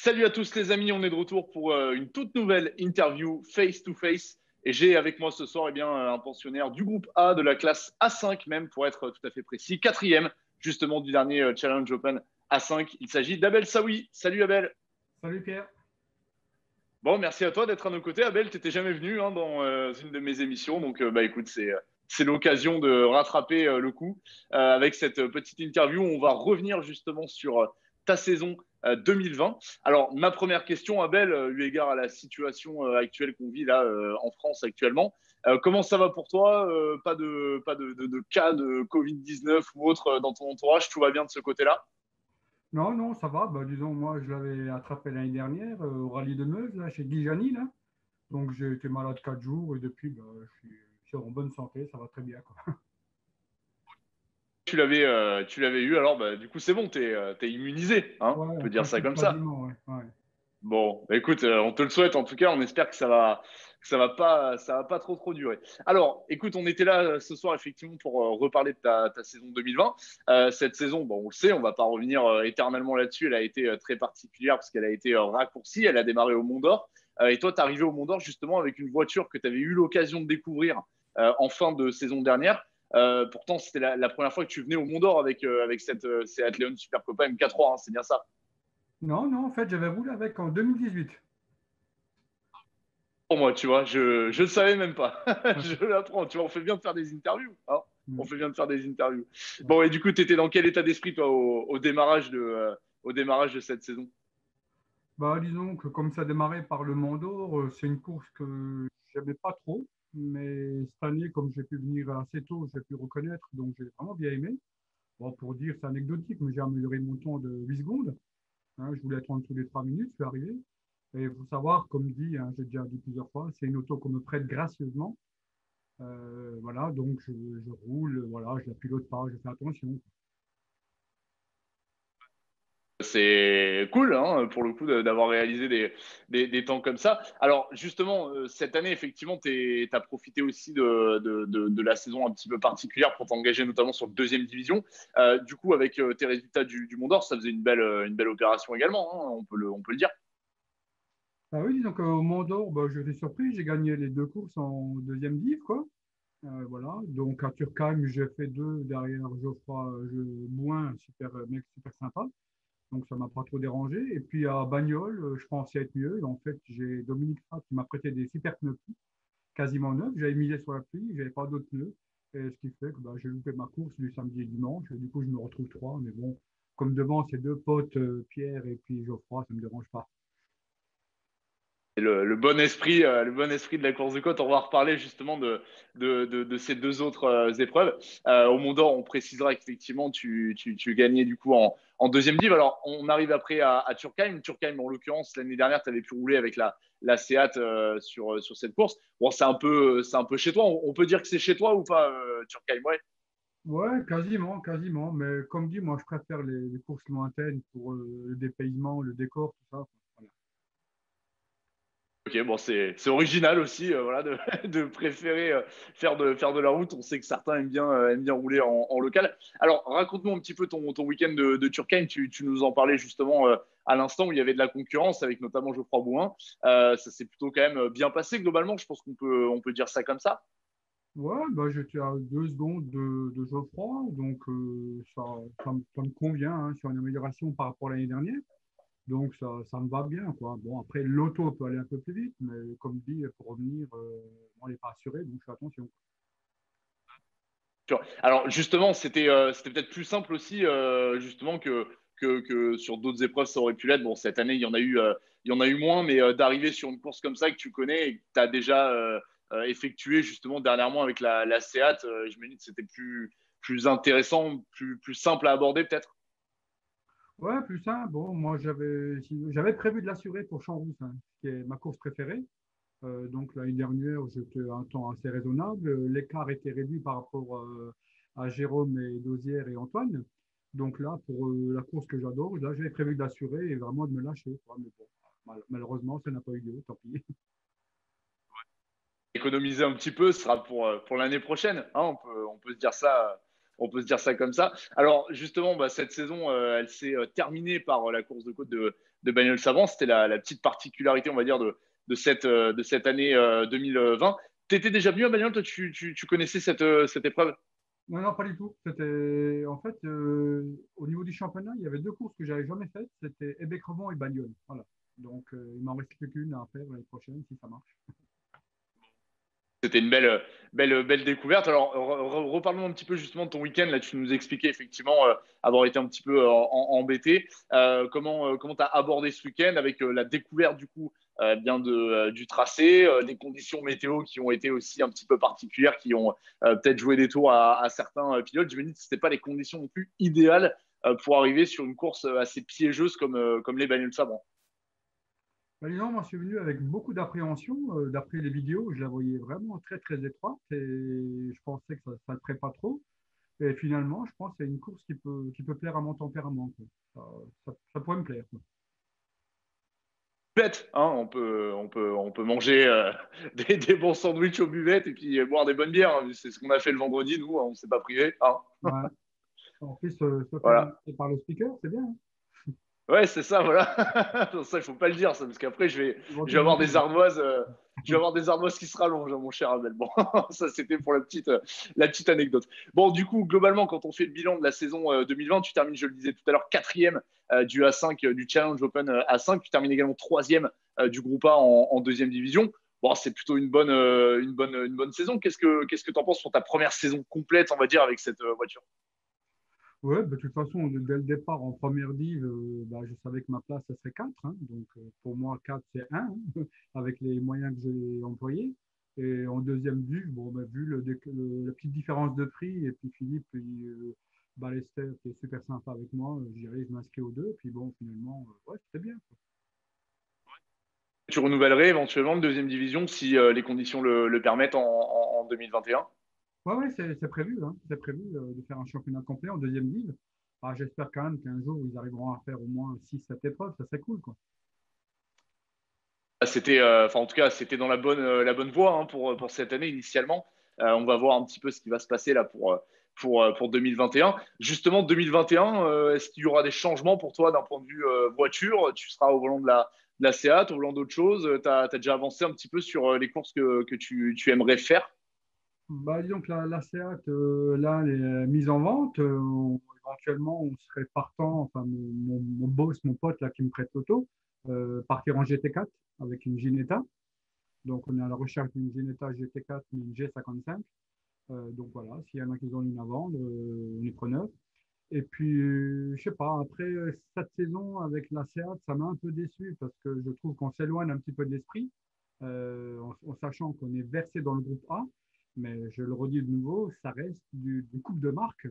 Salut à tous les amis, on est de retour pour une toute nouvelle interview face to face. Et j'ai avec moi ce soir un pensionnaire du groupe A de la classe A5 même pour être tout à fait précis, quatrième justement du dernier Challenge Open A5. Il s'agit d'Abel Saoui. Salut Abel. Salut Pierre. Bon, merci à toi d'être à nos côtés. Abel, tu n'étais jamais venu dans une de mes émissions. Donc écoute, c'est l'occasion de rattraper le coup avec cette petite interview. On va revenir justement sur ta saison 2020. Alors, ma première question, Abel, eu égard à la situation actuelle qu'on vit là en France actuellement, comment ça va pour toi? Pas de cas de Covid-19 ou autre dans ton entourage? Tout va bien de ce côté-là? Non, non, ça va. Bah, disons, moi, je l'avais attrapé l'année dernière au rallye de Meuse, là, chez Guy là. Donc, j'ai été malade 4 jours et depuis, bah, je suis en bonne santé, ça va très bien, quoi. Tu l'avais eu, alors du coup c'est bon, t'es immunisé, hein, Ouais, on en peut dire ça principe, comme ça. quasiment, ouais. Ouais. Bon, bah, écoute, on te le souhaite en tout cas. On espère que ça va pas trop durer. Alors, écoute, on était là ce soir effectivement pour reparler de ta saison 2020. Cette saison, bon, on le sait, on va pas revenir éternellement là-dessus. Elle a été très particulière parce qu'elle a été raccourcie. Elle a démarré au Mont d'Or. Et toi, tu es arrivé au Mont d'Or justement avec une voiture que tu avais eu l'occasion de découvrir en fin de saison dernière. Pourtant, c'était la première fois que tu venais au Mont d'Or avec cette Seat Leon Super Copa MK3, hein, c'est bien ça. Non, non, en fait, j'avais roulé avec en 2018. Pour moi, tu vois, je ne savais même pas. Je l'apprends, tu vois, on fait bien de faire des interviews, hein. On Mm, fait bien de faire des interviews. ouais. Bon, et du coup, tu étais dans quel état d'esprit, toi, au démarrage de cette saison? Bah, disons que comme ça démarrait par le Mont d'Or, c'est une course que j'aimais pas trop. Mais cette année, comme j'ai pu venir assez tôt, j'ai pu reconnaître, donc j'ai vraiment bien aimé. Bon, pour dire, c'est anecdotique, mais j'ai amélioré mon temps de 8 secondes. Hein, je voulais être en dessous des 3 minutes, je suis arrivé. Et il faut savoir, comme dit, hein, j'ai déjà dit plusieurs fois, c'est une auto qu'on me prête gracieusement. Voilà, donc je roule, voilà, je la pilote pas, je fais attention. C'est cool, hein, pour le coup, d'avoir réalisé des temps comme ça. Alors, justement, cette année, effectivement, tu as profité aussi de la saison un petit peu particulière pour t'engager notamment sur deuxième division. Du coup, avec tes résultats du Mont d'Or, ça faisait une belle opération également, hein, on peut le dire. Ah oui, donc au Mont d'Or, bah, j'étais surpris, j'ai gagné les deux courses en deuxième div, quoi. Voilà, donc à Turckheim, j'ai fait deux derrière Geoffroy Bouin, super mec, super sympa. Donc ça m'a pas trop dérangé. Et puis à Bagnoles, je pensais être mieux. En fait, j'ai Dominique Prat qui m'a prêté des super pneus quasiment neuf. J'avais misé sur la pluie, j'avais pas d'autres pneus. Et ce qui fait que bah, j'ai loupé ma course du samedi et dimanche. Et du coup, je me retrouve trois. Mais bon, comme devant ces deux potes, Pierre et puis Geoffroy, ça me dérange pas. Et le bon esprit de la course de côte. On va reparler justement de ces deux autres épreuves. Au Mont d'Or, on précisera qu'effectivement, tu gagnais du coup en deuxième div. Alors, on arrive après à Turckheim. Turckheim, en l'occurrence, l'année dernière, tu avais pu rouler avec la Seat sur cette course. Bon, c'est un peu chez toi. On peut dire que c'est chez toi ou pas, Turckheim? Ouais. Ouais, quasiment, quasiment. Mais comme dit, moi, je préfère les courses lointaines pour le dépaysement, le décor, tout ça. Voilà. Ok, bon, c'est original aussi, voilà, de préférer faire de la route. On sait que certains aiment bien rouler en local. Alors, raconte-nous un petit peu ton week-end de Turckheim. Tu nous en parlais justement à l'instant où il y avait de la concurrence avec notamment Geoffroy Bouin. Ça s'est plutôt quand même bien passé globalement. Je pense qu'on peut dire ça comme ça. Ouais, bah, j'étais à 2 secondes de Geoffroy, donc ça me convient, hein, sur une amélioration par rapport à l'année dernière. Donc ça me va bien, quoi. Bon, après, l'auto peut aller un peu plus vite, mais comme dit, pour revenir, on n'est pas assuré, donc je fais attention. Alors justement, c'était peut-être plus simple aussi, justement, que sur d'autres épreuves, ça aurait pu l'être. Bon, cette année, il y en a eu moins, mais d'arriver sur une course comme ça que tu connais et que tu as déjà effectué justement dernièrement avec la Seat, je me dis que c'était plus intéressant, plus simple à aborder peut-être. Ouais, plus simple. Bon, moi, j'avais prévu de l'assurer pour Champs-Rousse, hein, qui est ma course préférée. Donc l'année dernière, j'étais à un temps assez raisonnable. L'écart était réduit par rapport à Jérôme et Dosière et Antoine. Donc là, pour la course que j'adore, là, j'avais prévu de l'assurer et vraiment de me lâcher, quoi. Mais bon, malheureusement, ça n'a pas eu lieu, tant pis. Économiser un petit peu, ce sera pour l'année prochaine, hein, on peut se dire ça. On peut se dire ça comme ça. Alors, justement, bah, cette saison, elle s'est terminée par la course de côte de Bagnols-Savran. C'était la petite particularité, on va dire, de cette année 2020. Tu étais déjà venu à Bagnols, toi, tu connaissais cette épreuve? Non, non, pas du tout. C'était, en fait, au niveau du championnat, il y avait deux courses que j'avais jamais faites. C'était Hébé-Crevant et Bagnols. Voilà. Donc, il m'en reste plus qu'une à faire l'année prochaine, si ça marche. C'était une belle découverte. Alors, reparlons un petit peu justement de ton week-end. Là, tu nous expliquais effectivement avoir été un petit peu embêté. Comment tu as abordé ce week-end avec la découverte du coup du tracé, des conditions météo qui ont été aussi un petit peu particulières, qui ont peut-être joué des tours à certains pilotes. Je me dis que ce n'étaient pas les conditions non plus idéales pour arriver sur une course assez piégeuse comme les bagnols sabrants. Bah, disons, moi, je suis venu avec beaucoup d'appréhension. D'après les vidéos, je la voyais vraiment très, très étroite et je pensais que ça ne ferait pas trop. Et finalement, je pense que c'est une course qui peut plaire à mon tempérament, quoi. Ça pourrait me plaire, quoi. Bête, hein, on peut manger des bons sandwichs aux buvettes et puis boire des bonnes bières, hein. C'est ce qu'on a fait le vendredi, nous, hein, on ne s'est pas privé, hein. Ouais. En plus, se faire Voilà. inviter par le speaker, c'est bien, hein. Ouais, c'est ça, voilà. Ça, il faut pas le dire, ça, parce qu'après, je vais avoir des Éventuellement. ardoises, je vais avoir des ardoises qui se rallongent, hein, mon cher Abel. Bon, ça, c'était pour la petite anecdote. Bon, du coup, globalement, quand on fait le bilan de la saison 2020, tu termines, je le disais tout à l'heure, quatrième du A5, du Challenge Open A5. Tu termines également troisième du groupe A en deuxième division. Bon, c'est plutôt une bonne saison. Qu'est-ce que tu en penses pour ta première saison complète, on va dire, avec cette voiture? Ouais, bah, de toute façon, dès le départ, en première div, bah, je savais que ma place, ce serait 4, hein. Donc, pour moi, 4 c'est 1, hein, avec les moyens que j'ai employés. Et en deuxième div, bon, bah, vu la petite différence de prix, et puis Philippe, Ballester, qui est super sympa avec moi, j'irai, je m'inscris aux deux. Puis bon, finalement, ouais, c'était bien, quoi. Tu renouvelles éventuellement le deuxième division si les conditions le permettent en 2021. Ouais, ouais, c'est prévu, hein. C'est prévu de faire un championnat complet en deuxième div. Ah, j'espère quand même qu'un jour, ils arriveront à faire au moins 6 7 épreuves. Ça serait cool, quoi. C'était, enfin en tout cas, c'était dans la bonne voie hein, pour cette année initialement. On va voir un petit peu ce qui va se passer là pour 2021. Justement, 2021, est-ce qu'il y aura des changements pour toi d'un point de vue voiture? Tu seras au volant de la Seat, au volant d'autres choses. Tu as déjà avancé un petit peu sur les courses que tu aimerais faire? Bah, disons que la Seat, là, elle est mise en vente. Éventuellement, on serait partant, enfin, mon boss, mon pote là, qui me prête l'auto, partir en GT4 avec une Ginetta. Donc, on est à la recherche d'une Ginetta GT4, mais une G55. Donc, voilà, s'il y en a qui ont une à vendre, on est preneur. Et puis, je sais pas, après cette saison avec la Seat, ça m'a un peu déçu parce que je trouve qu'on s'éloigne un petit peu de l'esprit, en sachant qu'on est versé dans le groupe A. Mais je le redis de nouveau, ça reste du couple de marque.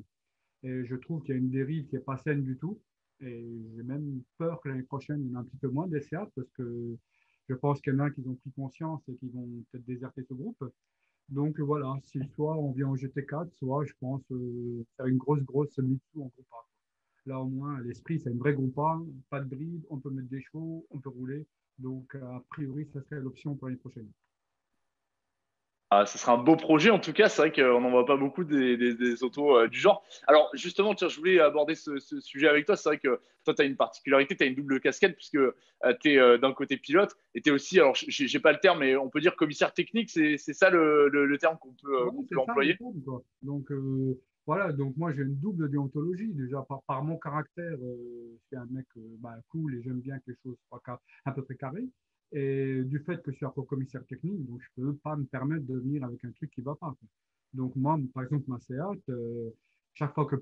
Et je trouve qu'il y a une dérive qui n'est pas saine du tout. Et j'ai même peur que l'année prochaine, il y en ait un petit peu moins des Seat parce que je pense qu'il y en a qui ont pris conscience et qui vont peut-être déserter ce groupe. Donc voilà, si soit on vient en GT4, soit je pense faire une grosse Mitsu en groupe A. Là au moins, à l'esprit, c'est une vraie groupe A, pas de bride, on peut mettre des chevaux, on peut rouler. Donc a priori, ça serait l'option pour l'année prochaine. Ah, ce sera un beau projet en tout cas. C'est vrai qu'on n'en voit pas beaucoup des autos du genre. Alors justement, tiens, je voulais aborder ce sujet avec toi. C'est vrai que toi, tu as une particularité, tu as une double casquette puisque tu es d'un côté pilote et tu es aussi, alors j'ai pas le terme, mais on peut dire commissaire technique. C'est ça le terme Ouais, qu'on peut c'est ça le employer. terme, quoi. Donc voilà, donc moi j'ai une double déontologie. Déjà par mon caractère, je suis un mec bah, cool et j'aime bien que les choses soient à peu près carrées. Et du fait que je suis un commissaire technique, donc je ne peux pas me permettre de venir avec un truc qui ne va pas, quoi. Donc moi, par exemple, ma Seat, chaque fois que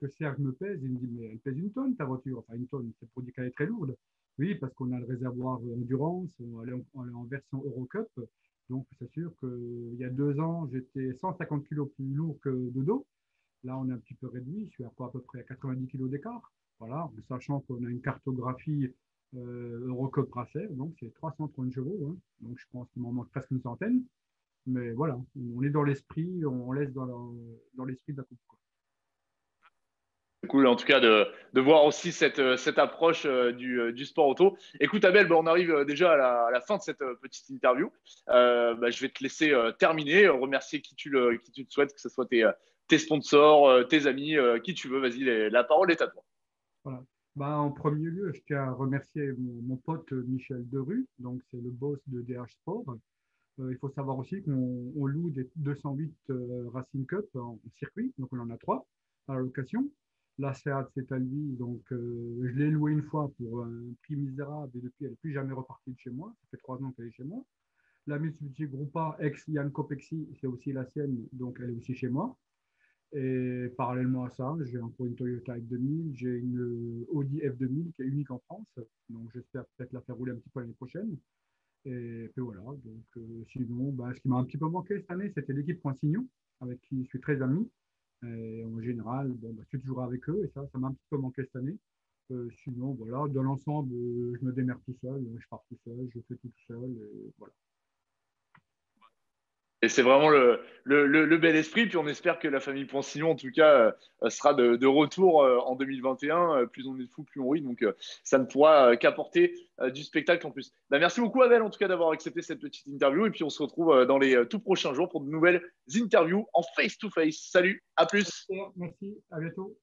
Serge me pèse, il me dit, mais elle pèse une tonne ta voiture. Enfin, une tonne, c'est pour dire qu'elle est très lourde. Oui, parce qu'on a le réservoir endurance, on est en version Eurocup. Donc, c'est sûr qu'il y a 2 ans, j'étais 150 kilos plus lourd que de dos. Là, on est un petit peu réduit. Je suis à peu près à 90 kilos d'écart. Voilà, en sachant qu'on a une cartographie Eurocup Racer, donc c'est 330 chevaux, hein. Donc, je pense qu'il m'en manque presque une centaine. Mais voilà, on est dans l'esprit, on laisse dans l'esprit de la coupe, quoi. C'est cool en tout cas de voir aussi cette approche du sport auto. Écoute Abel, bah, on arrive déjà à la fin de cette petite interview. Bah, je vais te laisser terminer, remercier qui tu le souhaites, que ce soit tes sponsors, tes amis, qui tu veux. Vas-y, la parole est à toi. Voilà. Bah, en premier lieu, je tiens à remercier mon pote Michel Derue, donc c'est le boss de DH Sport. Il faut savoir aussi qu'on loue des 208 Racing Cup en circuit, donc on en a trois à la location. La Seat, c'est à lui, donc je l'ai loué une fois pour un prix misérable et depuis, elle n'est plus jamais repartie de chez moi. Ça fait 3 ans qu'elle est chez moi. La Mitsubishi Groupa, ex-Yann Copexi, c'est aussi la sienne, donc elle est aussi chez moi. Et parallèlement à ça, j'ai encore une Toyota F2000, j'ai une Audi F2000 qui est unique en France, donc j'espère peut-être la faire rouler un petit peu l'année prochaine. Et puis voilà, donc sinon, bah, ce qui m'a un petit peu manqué cette année, c'était l'équipe Francignon, avec qui je suis très ami. Et en général, bon, bah, je suis toujours avec eux, et ça m'a un petit peu manqué cette année. Sinon, voilà, dans l'ensemble, je me démerde tout seul, je pars tout seul, je fais tout seul, et voilà. Et c'est vraiment le bel esprit. Puis on espère que la famille Poncillon, en tout cas, sera de retour en 2021. Plus on est de fous, plus on rit. Donc, ça ne pourra qu'apporter du spectacle en plus. Bah, merci beaucoup, Abel, en tout cas, d'avoir accepté cette petite interview. Et puis, on se retrouve dans les tout prochains jours pour de nouvelles interviews en face-to-face. Salut, à plus. Merci, à bientôt.